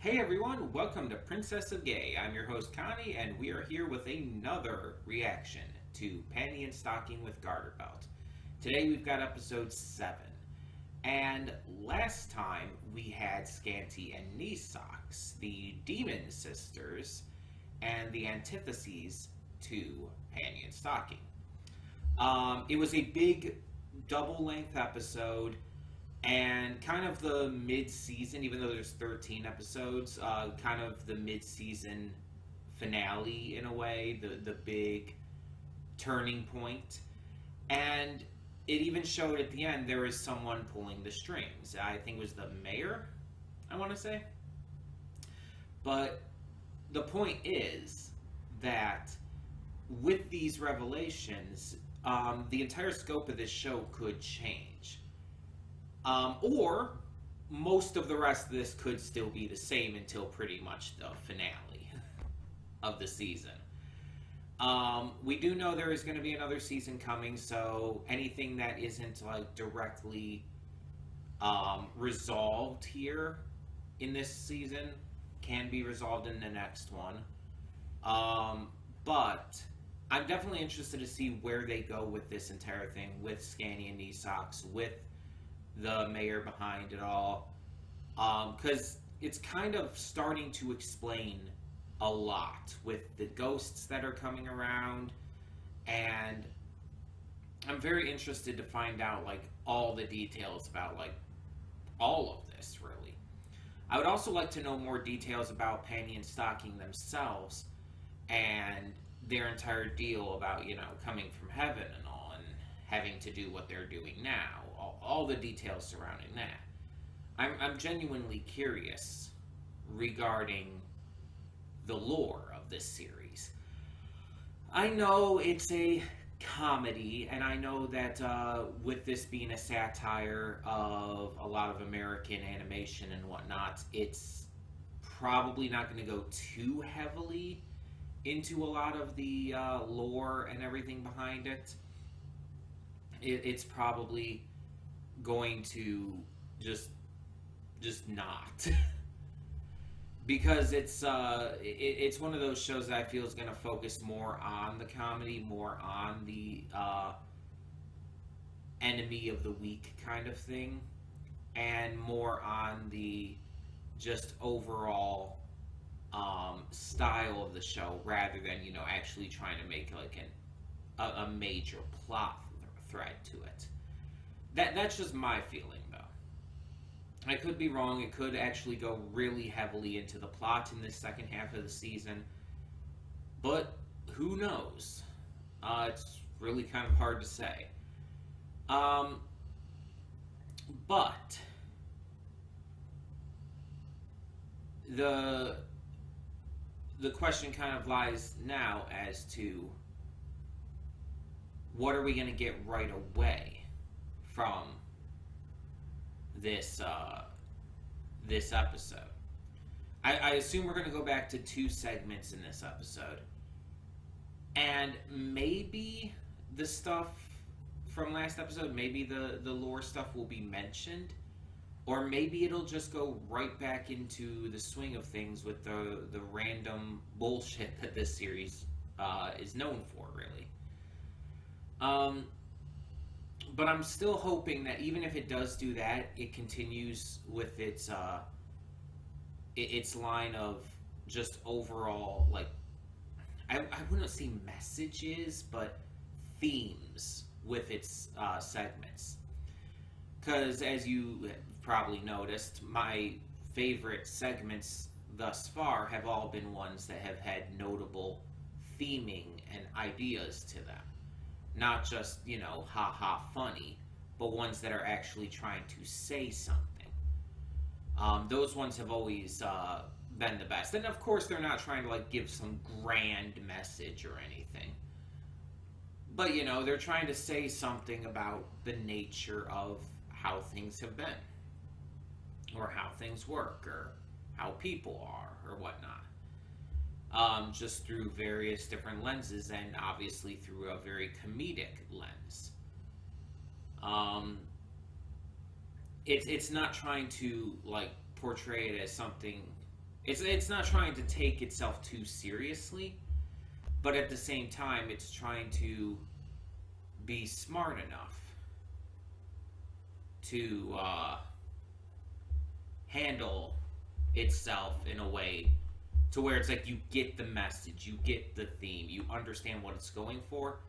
Hey everyone, welcome to Princess of Gay. I'm your host Connie, and we are here with another reaction to Panty and Stocking with Garterbelt. Today we've got episode 7. And last time we had Scanty and Knee Socks, the demon sisters, and the antitheses to Panty and Stocking. It was a big double-length episode, and kind of the mid-season, even though there's 13 episodes, kind of the mid-season finale in a way, the big turning point. And it even showed at the end there is someone pulling the strings. I think it was the mayor, I want to say. But the point is that with these revelations, the entire scope of this show could change. Or most of the rest of this could still be the same until pretty much the finale of the season. We do know there is going to be another season coming, so anything that isn't like directly resolved here in this season can be resolved in the next one. But I'm definitely interested to see where they go with this entire thing, with Scanny and Knee Socks, with the mayor behind it all, because it's kind of starting to explain a lot with the ghosts that are coming around, and I'm very interested to find out like all the details about like all of this, really. I would also like to know more details about Panty and Stocking themselves and their entire deal about, you know, coming from heaven and all, and having to do what they're doing now. All the details surrounding that. I'm genuinely curious regarding the lore of this series. I know it's a comedy, and I know that with this being a satire of a lot of American animation and whatnot, it's probably not going to go too heavily into a lot of the lore and everything behind it. It's probably going to just not because it's one of those shows that I feel is going to focus more on the comedy, more on the enemy of the week kind of thing, and more on the just overall style of the show, rather than, you know, actually trying to make like a major plot thread to it. That's just my feeling, though. I could be wrong. It could actually go really heavily into the plot in this second half of the season, but who knows? It's really kind of hard to say. But the question kind of lies now as to what are we going to get right away from this this episode. I assume we're going to go back to 2 segments in this episode, and maybe the stuff from last episode, maybe the lore stuff will be mentioned, or maybe it'll just go right back into the swing of things with the random bullshit that this series is known for, really. But I'm still hoping that even if it does do that, it continues with its line of just overall, like, I wouldn't say messages, but themes with its segments. Because as you probably noticed, my favorite segments thus far have all been ones that have had notable theming and ideas to them. Not just, you know, ha-ha funny, but ones that are actually trying to say something. Those ones have always been the best. And of course, they're not trying to, like, give some grand message or anything. But, you know, they're trying to say something about the nature of how things have been, or how things work, or how people are, or whatnot. Just through various different lenses, and obviously through a very comedic lens. It's not trying to, like, portray it as something It's not trying to take itself too seriously, but at the same time, it's trying to be smart enough to handle itself in a way to where it's like you get the message, you get the theme, you understand what it's going for.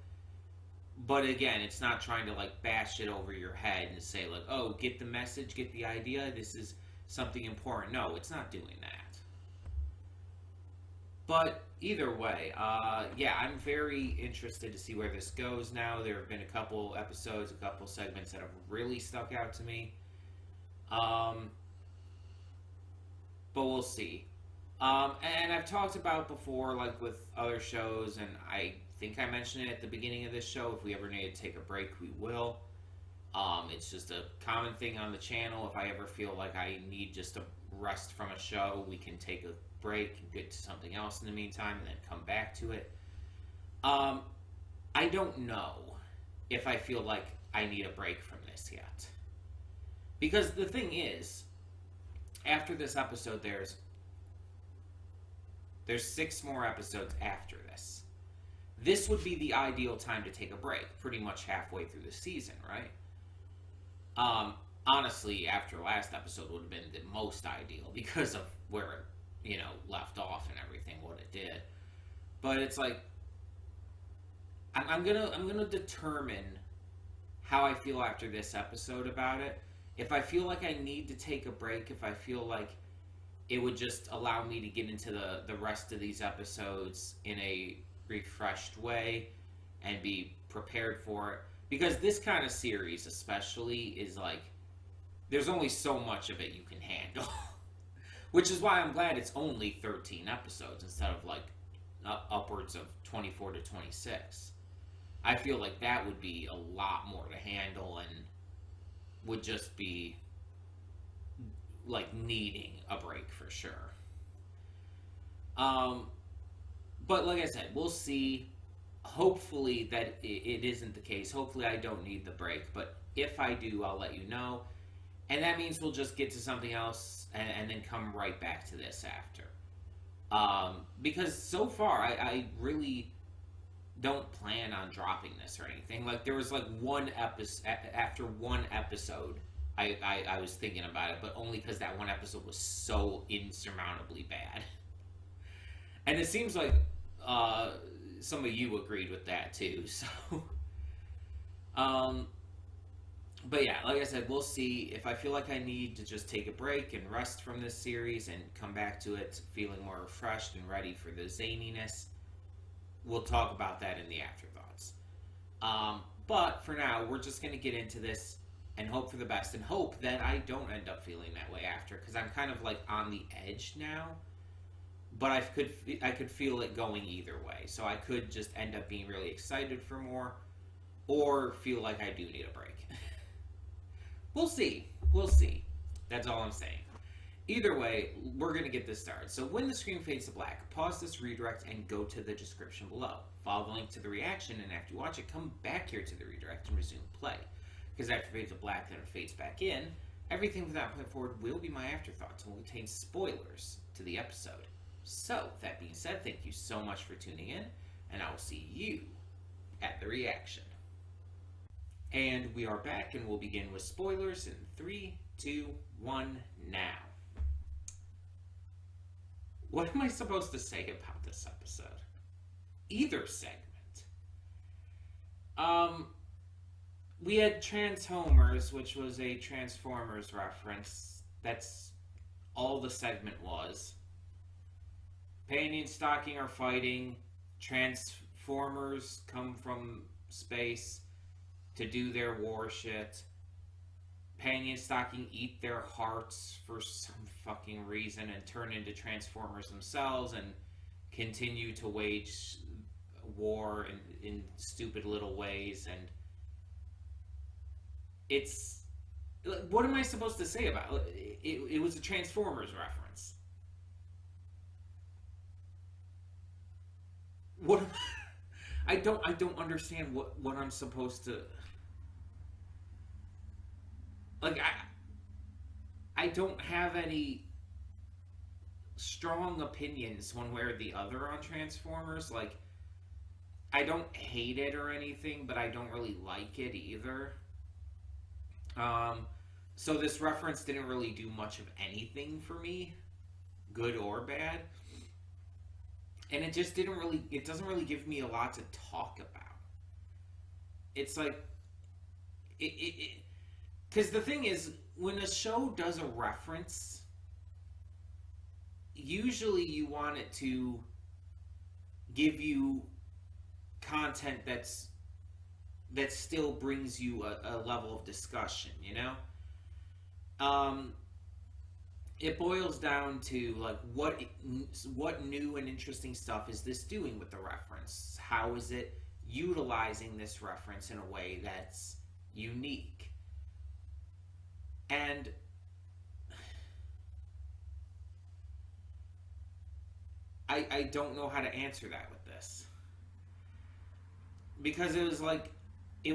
But again, it's not trying to like bash it over your head and say like, "Oh, get the message, get the idea. This is something important." No, it's not doing that. But either way, yeah, I'm very interested to see where this goes now. There have been a couple episodes, a couple segments that have really stuck out to me. Um, but we'll see. And I've talked about before, like with other shows, and I think I mentioned it at the beginning of this show. If we ever need to take a break, we will. It's just a common thing on the channel. If I ever feel like I need just a rest from a show, we can take a break and get to something else in the meantime and then come back to it. Um, I don't know if I feel like I need a break from this yet. Because the thing is, after this episode, there's 6 more episodes after this. This would be the ideal time to take a break, pretty much halfway through the season, right? Honestly, after last episode would have been the most ideal because of where it, left off and everything, what it did. But it's like, I'm gonna determine how I feel after this episode about it. If I feel like I need to take a break, if I feel like it would just allow me to get into the rest of these episodes in a refreshed way and be prepared for it. Because this kind of series especially is like, there's only so much of it you can handle. Which is why I'm glad it's only 13 episodes instead of like upwards of 24 to 26. I feel like that would be a lot more to handle and would just be like needing a break for sure. But like I said, we'll see. Hopefully that it isn't the case. Hopefully I don't need the break. But if I do, I'll let you know. And that means we'll just get to something else and then come right back to this after. Because so far, I really don't plan on dropping this or anything. Like, there was like one episode, after one episode, I was thinking about it, but only because that one episode was so insurmountably bad. And it seems like some of you agreed with that too, so... But yeah, like I said, we'll see. If I feel like I need to just take a break and rest from this series and come back to it feeling more refreshed and ready for the zaniness, we'll talk about that in the afterthoughts. But for now, we're just going to get into this and hope for the best and hope that I don't end up feeling that way after, because I'm kind of like on the edge now. But I could feel it going either way. So I could just end up being really excited for more, or feel like I do need a break. We'll see. We'll see. That's all I'm saying. Either way, we're going to get this started. So when the screen fades to black, pause this redirect and go to the description below. Follow the link to the reaction, and after you watch it, come back here to the redirect and resume play. Because after it fades to black, then it fades back in. Everything from that point forward will be my afterthoughts and will contain spoilers to the episode. So, that being said, thank you so much for tuning in, and I will see you at the reaction. And we are back, and we'll begin with spoilers in 3, 2, 1, now. What am I supposed to say about this episode? Either segment. We had Transformers, which was a Transformers reference. That's all the segment was. Panty and Stocking are fighting. Transformers come from space to do their war shit. Panty and Stocking eat their hearts for some fucking reason and turn into Transformers themselves and continue to wage war in stupid little ways. And it's... what am I supposed to say about it? It was a Transformers reference. What... I don't understand what I'm supposed to... Like, I don't have any strong opinions one way or the other on Transformers. Like, I don't hate it or anything, but I don't really like it either. So this reference didn't really do much of anything for me, good or bad. And it doesn't really give me a lot to talk about. It's like, because the thing is, when a show does a reference, usually you want it to give you content that still brings you a level of discussion, you know? It boils down to, like, what new and interesting stuff is this doing with the reference? How is it utilizing this reference in a way that's unique? And I don't know how to answer that with this. Because it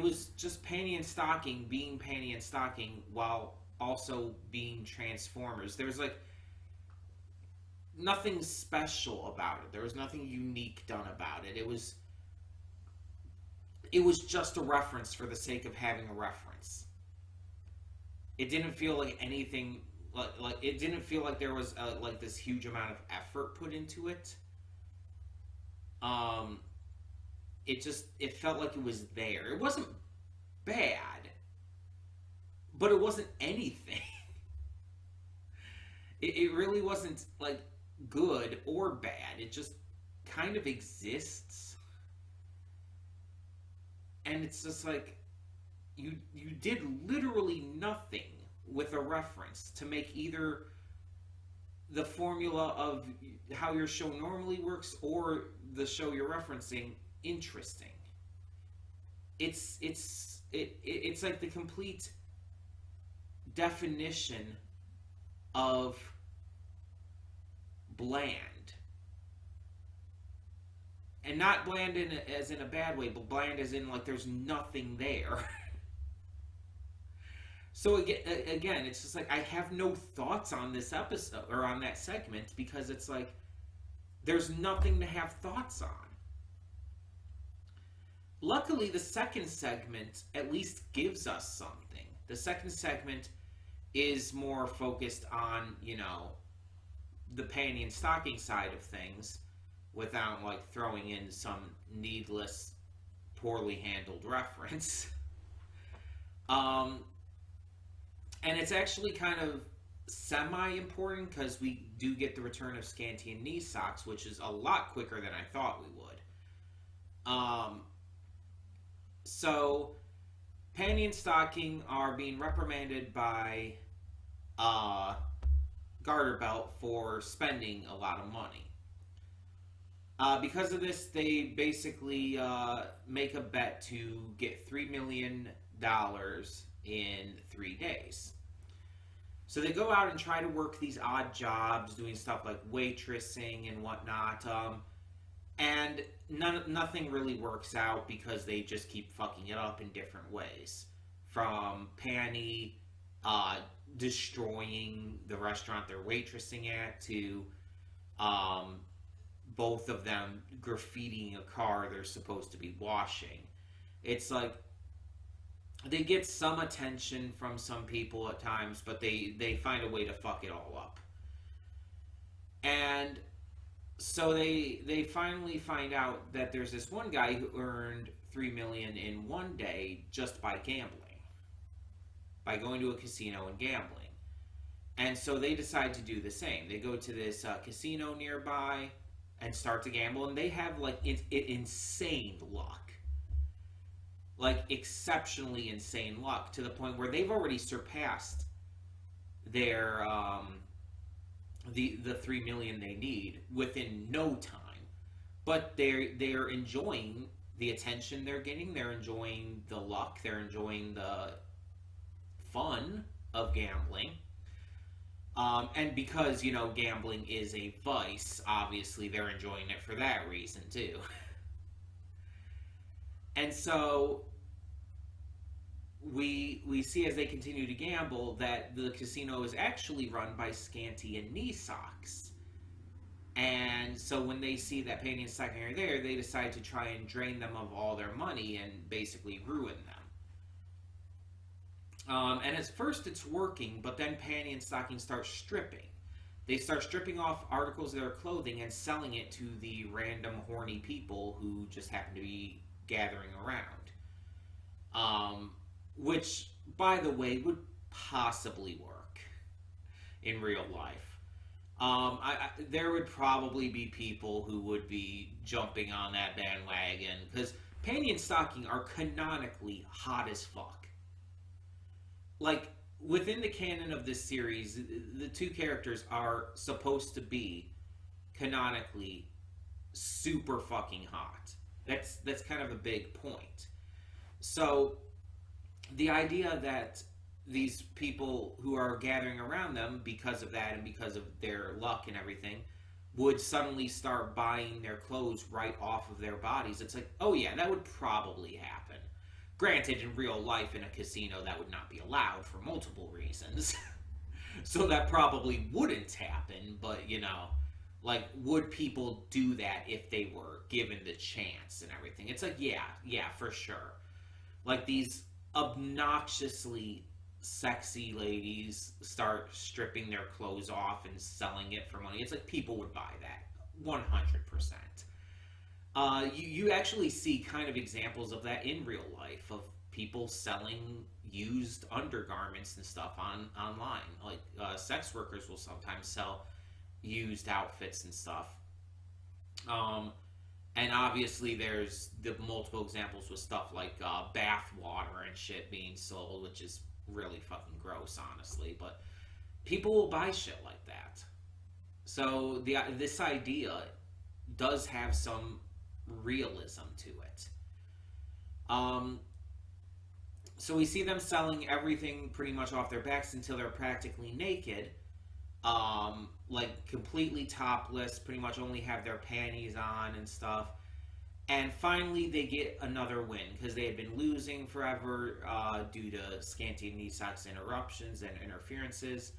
was just Panty and Stocking being Panty and Stocking while also being Transformers. There's like nothing special about it. There was nothing unique done about it. It was just a reference for the sake of having a reference. It didn't feel like anything, like it didn't feel like there was like this huge amount of effort put into it. It felt like it was there. It wasn't bad, but it wasn't anything. It really wasn't like good or bad. It just kind of exists. And it's just like you did literally nothing with a reference to make either the formula of how your show normally works or the show you're referencing interesting. It's like the complete definition of bland. And not bland as in a bad way, but bland as in like there's nothing there. So again, it's just like I have no thoughts on this episode or on that segment because it's like there's nothing to have thoughts on. Luckily, the second segment at least gives us something. The second segment is more focused on, you know, the Panty and Stocking side of things without like throwing in some needless, poorly handled reference. And it's actually kind of semi-important because we do get the return of Scanty and Knee Socks, which is a lot quicker than I thought we would. So, Panty and Stocking are being reprimanded by Garterbelt for spending a lot of money. Because of this, they basically make a bet to get $3 million in 3 days. So they go out and try to work these odd jobs, doing stuff like waitressing and whatnot, and nothing really works out because they just keep fucking it up in different ways. From Panty destroying the restaurant they're waitressing at to both of them graffitiing a car they're supposed to be washing. It's like they get some attention from some people at times, but they find a way to fuck it all up. And so they finally find out that there's this one guy who earned $3 million in one day just by gambling, by going to a casino and gambling. And so they decide to do the same. They go to this casino nearby and start to gamble, and they have like insane luck. Like exceptionally insane luck to the point where they've already surpassed their the $3 million they need within no time. But they're enjoying the attention they're getting, they're enjoying the luck, they're enjoying the fun of gambling. And because, you know, gambling is a vice, obviously they're enjoying it for that reason too. And so we see as they continue to gamble that the casino is actually run by Scanty and Knee Socks. And so when they see that Panty and Stocking are there, they decide to try and drain them of all their money and basically ruin them. And at first it's working, but then Panty and Stocking start stripping. They start stripping off articles of their clothing and selling it to the random horny people who just happen to be gathering around. Which, by the way, would possibly work in real life. There would probably be people who would be jumping on that bandwagon because Panty and Stocking are canonically hot as fuck. Like, within the canon of this series, the two characters are supposed to be canonically super fucking hot. That's kind of a big point. So the idea that these people who are gathering around them because of that and because of their luck and everything would suddenly start buying their clothes right off of their bodies, it's like, oh yeah, that would probably happen. Granted, in real life in a casino that would not be allowed for multiple reasons. So that probably wouldn't happen, but you know, like, would people do that if they were given the chance and everything? It's like, yeah, for sure. Like, these obnoxiously sexy ladies start stripping their clothes off and selling it for money. It's like people would buy that 100%. You actually see kind of examples of that in real life, of people selling used undergarments and stuff online. Like, sex workers will sometimes sell used outfits and stuff. And obviously there's the multiple examples with stuff like bath water and shit being sold, which is really fucking gross, honestly. But people will buy shit like that. So this idea does have some realism to it. So we see them selling everything pretty much off their backs until they're practically naked. Like, completely topless, pretty much only have their panties on and stuff. And finally they get another win, because they had been losing forever due to scanty knee socks interruptions and interferences.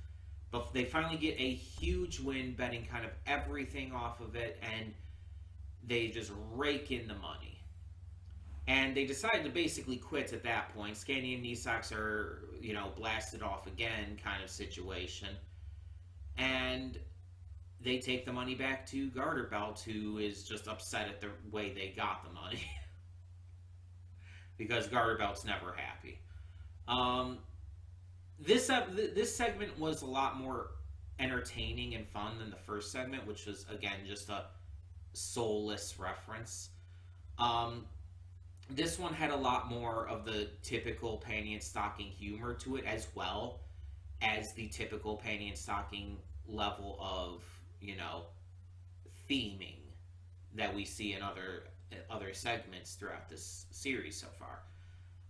But they finally get a huge win, betting kind of everything off of it, and they just rake in the money. And they decide to basically quit at that point. Scanty and knee socks are, you know, blasted off again kind of situation. And they take the money back to Garterbelt, who is just upset at the way they got the money. Because Garterbelt's never happy. This segment was a lot more entertaining and fun than the first segment, which was, again, just a soulless reference. This one had a lot more of the typical Panty and Stocking humor to it, as well as the typical Panty and Stocking level of, you know, theming that we see in other segments throughout this series so far.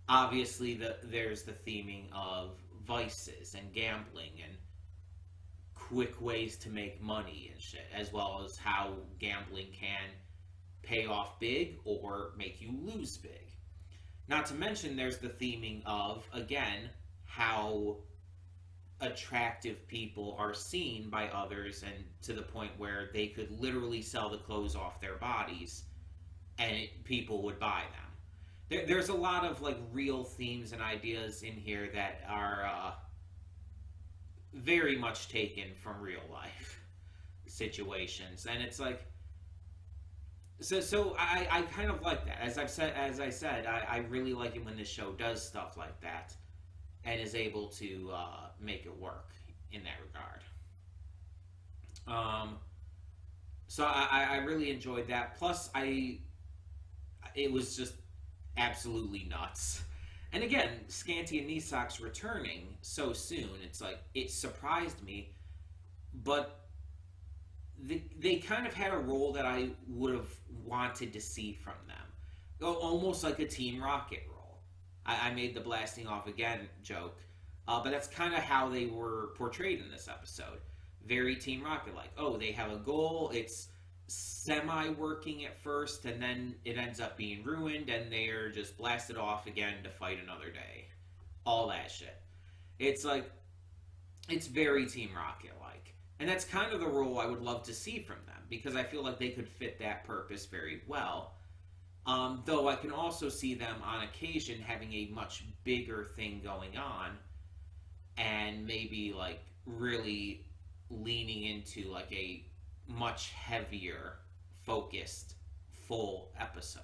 Obviously, there's the theming of vices and gambling and quick ways to make money and shit, as well as how gambling can pay off big or make you lose big. Not to mention, there's the theming of, again, how attractive people are seen by others, and to the point where they could literally sell the clothes off their bodies and people would buy them. There's a lot of, like, real themes and ideas in here that are very much taken from real life situations, and it's like, so I kind of like that. As I said, I really like it when this show does stuff like that and is able to make it work in that regard. So I really enjoyed that. Plus, it was just absolutely nuts. And again, Scanty and Knee Socks returning so soon, it's like, it surprised me, but they kind of had a role that I would have wanted to see from them. Almost like a Team Rocket role. I made the blasting off again joke, but that's kind of how they were portrayed in this episode. Very Team Rocket like. Oh, they have a goal, it's semi-working at first, and then it ends up being ruined, and they're just blasted off again to fight another day. All that shit. It's like, it's very Team Rocket like. And that's kind of the role I would love to see from them, because I feel like they could fit that purpose very well. Though I can also see them on occasion having a much bigger thing going on, and maybe like really leaning into like a much heavier, focused, full episode.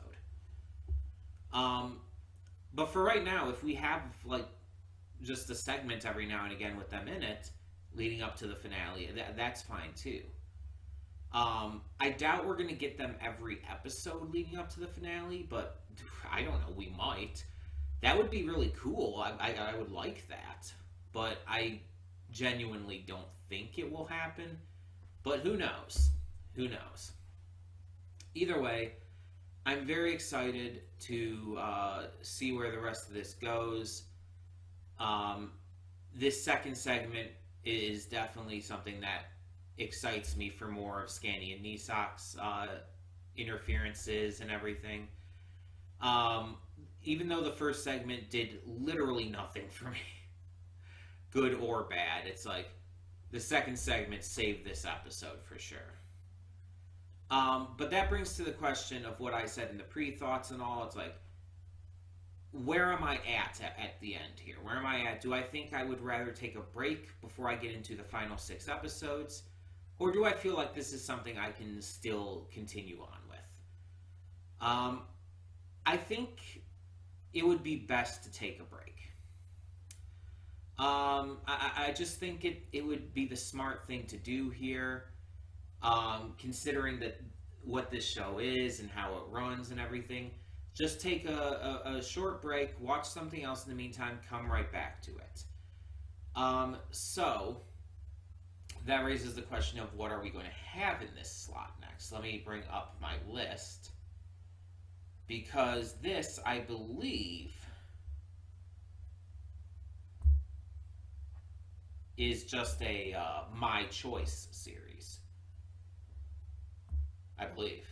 Um, but for right now, if we have like just a segment every now and again with them in it, leading up to the finale, that's fine too. I doubt we're gonna get them every episode leading up to the finale, but I don't know, we might. That would be really cool. I would like that, but I genuinely don't think it will happen. But who knows? Who knows? Either way, I'm very excited to see where the rest of this goes. This second segment is definitely something that excites me for more of Scanny and Nisok's interferences and everything. Even though the first segment did literally nothing for me, good or bad, it's like the second segment saved this episode for sure. But that brings to the question of what I said in the pre-thoughts and all. It's like, where am I at the end here? Where am I at? Do I think I would rather take a break before I get into the final 6 episodes? Or do I feel like this is something I can still continue on with? I think it would be best to take a break. I just think it would be the smart thing to do here, considering that what this show is and how it runs and everything. Just take a short break, watch something else in the meantime, come right back to it. So that raises the question of what are we going to have in this slot next? Let me bring up my list, because this, I believe, is just a My Choice series. I believe.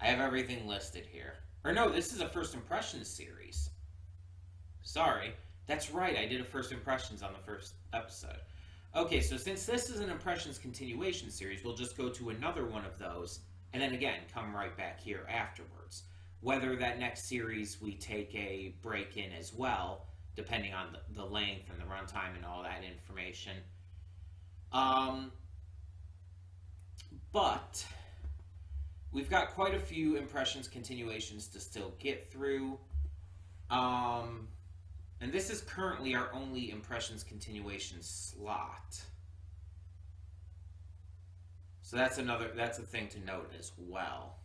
I have everything listed here. Or no, this is a First Impressions series. Sorry. That's right, I did a First Impressions on the first episode. Okay, so since this is an Impressions continuation series, we'll just go to another one of those, and then again, come right back here afterwards. Whether that next series we take a break in as well, depending on the length and the runtime and all that information. But we've got quite a few Impressions continuations to still get through. And this is currently our only Impressions continuation slot. So that's a thing to note as well.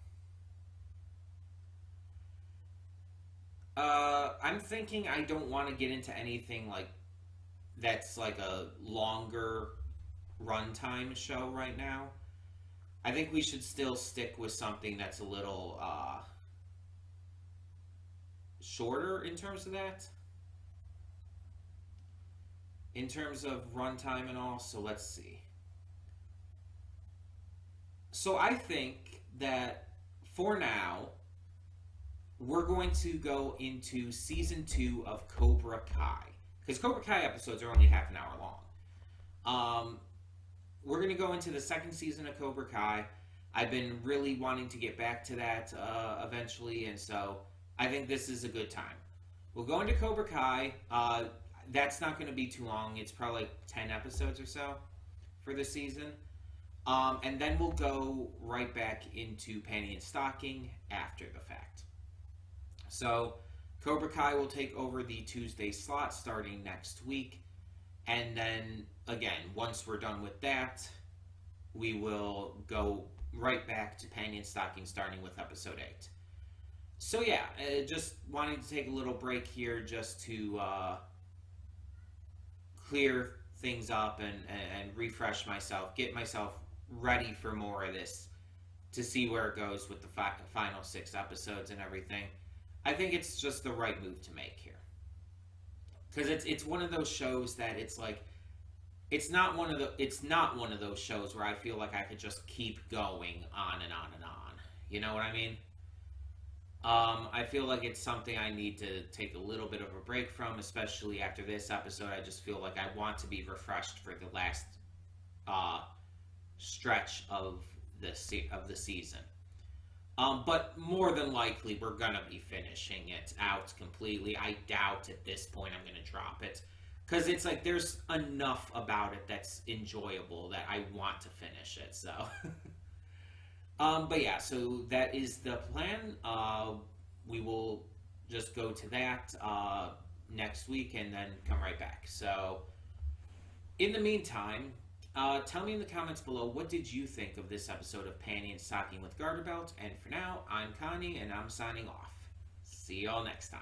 I'm thinking I don't want to get into anything like that's like a longer runtime show right now. I think we should still stick with something that's a little shorter in terms of that. In terms of runtime and all, so let's see. So I think that for now, we're going to go into season 2 of Cobra Kai. Because Cobra Kai episodes are only half an hour long. We're going to go into the second season of Cobra Kai. I've been really wanting to get back to that eventually, and so I think this is a good time. We'll go into Cobra Kai. That's not going to be too long. It's probably like 10 episodes or so for the season. And then we'll go right back into Panty and Stocking after the fact. So Cobra Kai will take over the Tuesday slot starting next week. And then, again, once we're done with that, we will go right back to Panty and Stocking starting with episode 8. So yeah, just wanting to take a little break here just to clear things up and refresh myself, get myself ready for more of this, to see where it goes with the final 6 episodes and everything. I think it's just the right move to make here. Because it's one of those shows that it's like, it's not one of those shows where I feel like I could just keep going on and on and on. You know what I mean? I feel like it's something I need to take a little bit of a break from, especially after this episode. I just feel like I want to be refreshed for the last uh, stretch of the season. But more than likely, we're gonna be finishing it out completely. I doubt at this point I'm gonna drop it because it's like there's enough about it that's enjoyable that I want to finish it. So, but yeah, so that is the plan. We will just go to that next week and then come right back. So, in the meantime, tell me in the comments below, what did you think of this episode of Panty and Stocking with Garterbelt? And for now, I'm Connie, and I'm signing off. See y'all next time.